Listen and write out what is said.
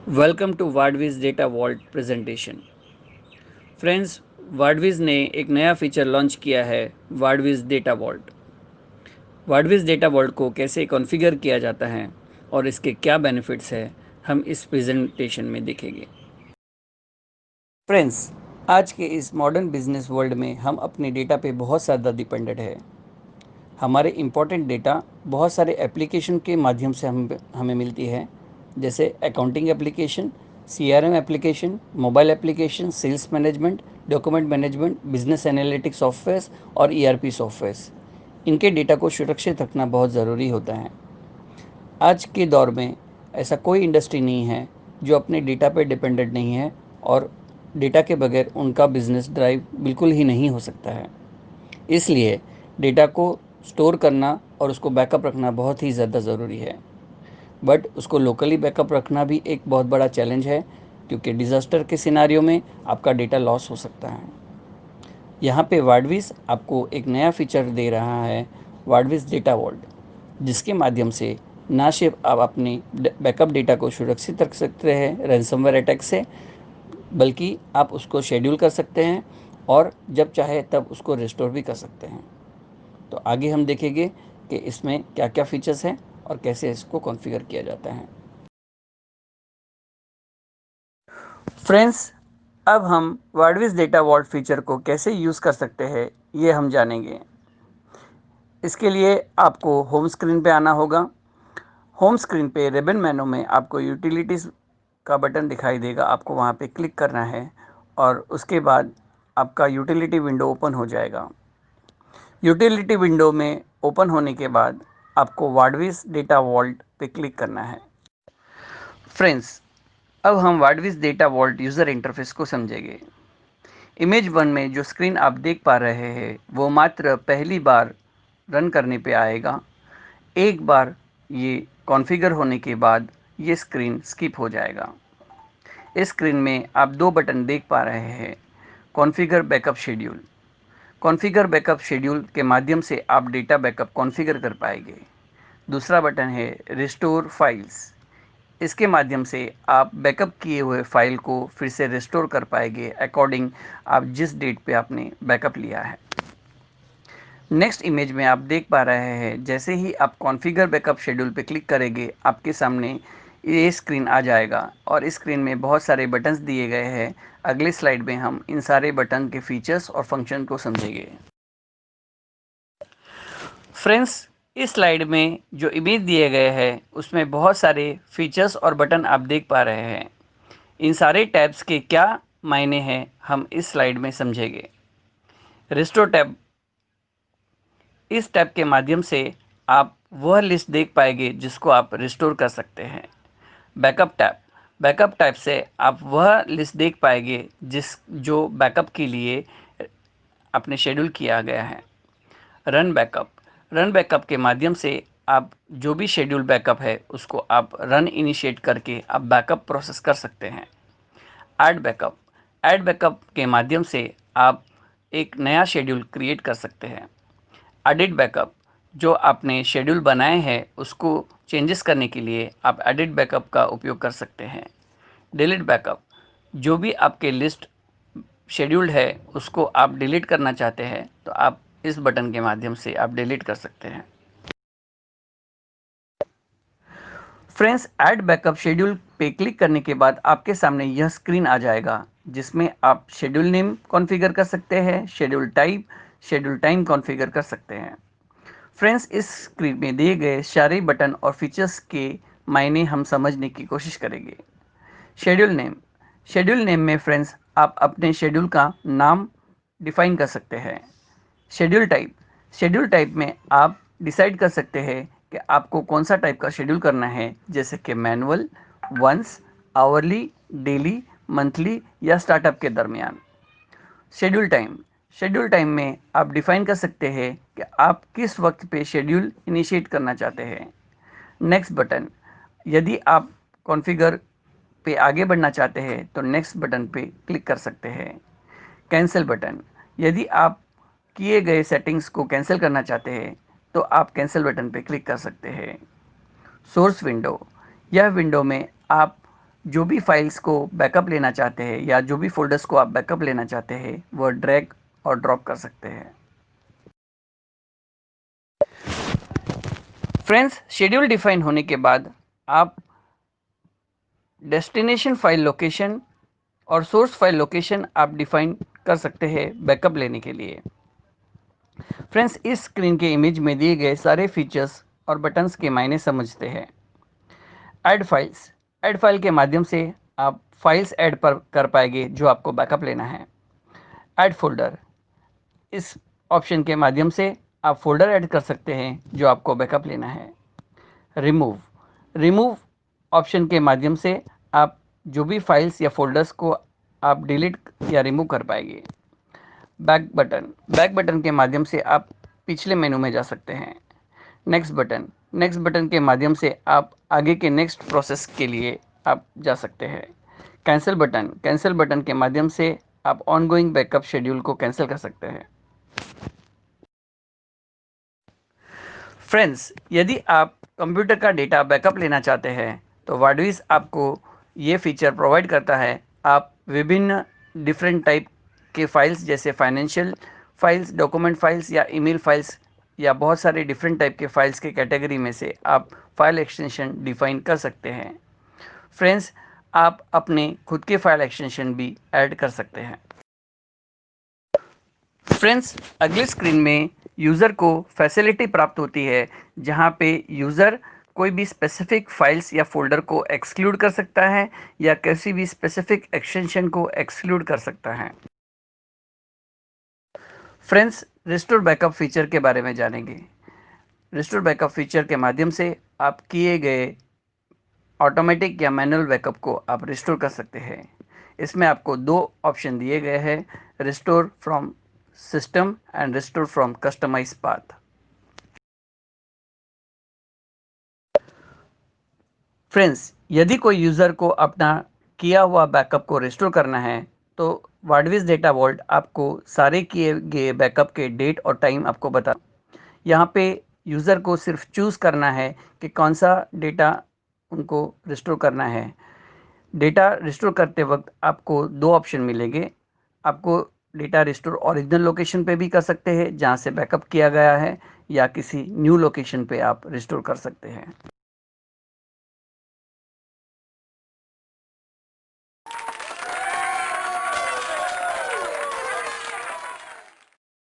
Welcome to Wardwiz data vault presentation. Friends, Wardwiz ने एक नया फीचर लॉन्च किया है, Wardwiz data vault. Wardwiz data vault को कैसे कॉन्फ़िगर किया जाता है और इसके क्या बेनिफिट्स हैं, हम इस प्रेजेंटेशन में देखेंगे। फ्रेंड्स, आज के इस मॉडर्न बिजनेस वर्ल्ड में हम अपने डेटा पे बहुत ज़्यादा डिपेंडेंट है। हमारे इम्पोर्टेंट डेटा बहुत सारे एप्लीकेशन के माध्यम से हमें मिलती है, जैसे accounting application, CRM application, mobile application, sales management, document management, business analytics softwares और ईआरपी सॉफ्टवेयर्स। इनके डेटा को सुरक्षित रखना बहुत ज़रूरी होता है। आज के दौर में ऐसा कोई इंडस्ट्री नहीं है जो अपने डेटा पर डिपेंडेंट नहीं है, और डेटा के बगैर उनका बिजनेस ड्राइव बिल्कुल ही नहीं हो सकता है। इसलिए डेटा को स्टोर करना और उसको बैकअप रखना बहुत ही ज़्यादा ज़रूरी है। बट उसको लोकली बैकअप रखना भी एक बहुत बड़ा चैलेंज है, क्योंकि डिज़ास्टर के सिनारियो में आपका डेटा लॉस हो सकता है। यहाँ पे वार्डविज आपको एक नया फीचर दे रहा है, वार्डविज डेटा वॉल्ट, जिसके माध्यम से ना सिर्फ आप अपनी बैकअप डेटा को सुरक्षित रख सकते हैं रैंसमवेयर अटैक से, बल्कि आप उसको शेड्यूल कर सकते हैं और जब चाहे तब उसको रिस्टोर भी कर सकते हैं। तो आगे हम देखेंगे कि इसमें क्या क्या फीचर्स हैं और कैसे इसको कॉन्फ़िगर किया जाता है। फ्रेंड्स, अब हम वर्डविज डेटा वॉल्ट फीचर को कैसे यूज़ कर सकते हैं, ये हम जानेंगे। इसके लिए आपको होम स्क्रीन पे आना होगा। होम स्क्रीन पे रिबन मेनू में आपको यूटिलिटीज़ का बटन दिखाई देगा, आपको वहाँ पे क्लिक करना है और उसके बाद आपका यूटिलिटी विंडो ओपन हो जाएगा। यूटिलिटी विंडो में ओपन होने के बाद आपको वार्डविज डेटा वॉल्ट पे क्लिक करना है। फ्रेंड्स, अब हम वार्डविज डेटा वॉल्ट यूज़र इंटरफेस को समझेंगे। इमेज 1 में जो स्क्रीन आप देख पा रहे हैं वो मात्र पहली बार रन करने पे आएगा। एक बार ये कॉन्फ़िगर होने के बाद ये स्क्रीन स्किप हो जाएगा। इस स्क्रीन में आप दो बटन देख पा रहे हैं, configure backup schedule. Configure backup schedule के माध्यम से आप डेटा बैकअप कॉन्फ़िगर कर पाएंगे। दूसरा बटन है रिस्टोर फाइल्स। इसके माध्यम से आप बैकअप किए हुए फाइल को फिर से रिस्टोर कर पाएंगे अकॉर्डिंग आप जिस डेट पे आपने बैकअप लिया है। नेक्स्ट इमेज में आप देख पा रहे हैं, जैसे ही आप कॉन्फ़िगर बैकअप शेड्यूल पे क्लिक करेंगे आपके सामने ये स्क्रीन आ जाएगा और इस स्क्रीन में बहुत सारे बटन्स दिए गए हैं। अगले स्लाइड में हम इन सारे बटन के फीचर्स और फंक्शन को समझेंगे। फ्रेंड्स, इस स्लाइड में जो इमेज दिए गए हैं उसमें बहुत सारे फीचर्स और बटन आप देख पा रहे हैं। इन सारे टैब्स के क्या मायने हैं हम इस स्लाइड में समझेंगे। रिस्टोर टैब, इस टैब के माध्यम से आप वह लिस्ट देख पाएंगे जिसको आप रिस्टोर कर सकते हैं। बैकअप टैब, बैकअप टैब से आप वह लिस्ट देख पाएंगे जो बैकअप के लिए आपने शेड्यूल किया गया है। रन बैकअप, रन बैकअप के माध्यम से आप जो भी शेड्यूल बैकअप है उसको आप रन इनिशिएट करके आप बैकअप प्रोसेस कर सकते हैं। ऐड बैकअप, ऐड बैकअप के माध्यम से आप एक नया शेड्यूल क्रिएट कर सकते हैं। एडिट बैकअप, जो आपने शेड्यूल बनाए हैं उसको चेंजेस करने के लिए आप एडिट बैकअप का उपयोग कर सकते हैं। डिलीट बैकअप, जो भी आपके लिस्ट शेड्यूल्ड है उसको आप डिलीट करना चाहते हैं तो आप इस बटन के माध्यम से आप डिलीट कर सकते हैं। फ्रेंड्स, ऐड बैकअप शेड्यूल पे क्लिक करने के बाद आपके सामने यह स्क्रीन आ जाएगा, जिसमें आप शेड्यूल नेम कॉन्फ़िगर कर सकते हैं, schedule type, schedule time configure कर सकते हैं। फ्रेंड्स, इस स्क्रीन में दिए गए सारे बटन और फीचर्स के मायने हम समझने की कोशिश करेंगे। शेड्यूल नेम, शेड्यूल नेम में फ्रेंड्स आप अपने शेड्यूल का नाम डिफाइन कर सकते हैं। शेड्यूल टाइप, शेड्यूल टाइप में आप डिसाइड कर सकते हैं कि आपको कौन सा टाइप का शेड्यूल करना है, जैसे कि manual, once, hourly, daily, monthly या स्टार्टअप के दरमियान। शेड्यूल टाइम, शेड्यूल टाइम में आप डिफाइन कर सकते हैं कि आप किस वक्त पे शेड्यूल इनिशिएट करना चाहते हैं। नेक्स्ट बटन, यदि आप कॉन्फ़िगर पे आगे बढ़ना चाहते हैं तो नेक्स्ट बटन पे क्लिक कर सकते हैं। कैंसिल बटन, यदि आप किए गए सेटिंग्स को कैंसिल करना चाहते हैं तो आप कैंसिल बटन पे क्लिक कर सकते हैं। सोर्स विंडो, यह विंडो में आप जो भी फाइल्स को बैकअप लेना चाहते हैं या जो भी फ़ोल्डर्स को आप बैकअप लेना चाहते हैं वह ड्रैग और ड्रॉप कर सकते हैं। फ्रेंड्स, शेड्यूल डिफाइन होने के बाद आप डेस्टिनेशन फाइल लोकेशन और सोर्स फाइल लोकेशन आप डिफाइन कर सकते हैं बैकअप लेने के लिए। फ्रेंड्स, इस स्क्रीन के इमेज में दिए गए सारे फीचर्स और बटन्स के मायने समझते हैं। ऐड फाइल्स, ऐड फाइल के माध्यम से आप फाइल्स ऐड पर कर पाएंगे जो आपको बैकअप लेना है। ऐड फोल्डर, इस ऑप्शन के माध्यम से आप फोल्डर ऐड कर सकते हैं जो आपको बैकअप लेना है। रिमूव, रिमूव ऑप्शन के माध्यम से आप जो भी फाइल्स या फोल्डर्स को आप डिलीट या रिमूव कर पाएंगे। बैक बटन, बैक बटन के माध्यम से आप पिछले मेनू में जा सकते हैं। नेक्स्ट बटन, नेक्स्ट बटन के माध्यम से आप आगे के नेक्स्ट प्रोसेस के लिए आप जा सकते हैं। कैंसिल बटन, कैंसिल बटन के माध्यम से आप ऑनगोइंग बैकअप शेड्यूल को कैंसिल कर सकते हैं। फ्रेंड्स, यदि आप कंप्यूटर का डेटा बैकअप लेना चाहते हैं तो वाडविज आपको ये फीचर प्रोवाइड करता है। आप विभिन्न डिफरेंट टाइप के फाइल्स जैसे फाइनेंशियल फाइल्स, डॉक्यूमेंट फाइल्स या ईमेल फाइल्स या बहुत सारे डिफरेंट टाइप के फाइल्स के कैटेगरी में से आप फाइल एक्सटेंशन डिफाइन कर सकते हैं। फ्रेंड्स, आप अपने खुद के फाइल एक्सटेंशन भी ऐड कर सकते हैं। फ्रेंड्स, अगले स्क्रीन में यूज़र को फैसिलिटी प्राप्त होती है जहां पे यूज़र कोई भी स्पेसिफिक फाइल्स या फोल्डर को एक्सक्लूड कर सकता है या किसी भी स्पेसिफिक एक्सटेंशन को एक्सक्लूड कर सकता है। फ्रेंड्स, रिस्टोर बैकअप फीचर के बारे में जानेंगे। रिस्टोर बैकअप फीचर के माध्यम से आप किए गए ऑटोमेटिक या मैनुअल बैकअप को आप रिस्टोर कर सकते हैं। इसमें आपको दो ऑप्शन दिए गए हैं, restore from system and restore from customise path. Friends, यदि कोई यूज़र को अपना किया हुआ बैकअप को रिस्टोर करना है तो वाडविज डेटा वॉल्ट आपको सारे किए गए बैकअप के डेट और टाइम आपको बता। यहाँ पे यूज़र को सिर्फ चूज़ करना है कि कौन सा डेटा उनको रिस्टोर करना है। डेटा रिस्टोर करते वक्त आपको दो ऑप्शन मिलेंगे। आपको डेटा रिस्टोर ओरिजिनल लोकेशन पे भी कर सकते हैं जहाँ से बैकअप किया गया है या किसी न्यू लोकेशन पे आप रिस्टोर कर सकते हैं।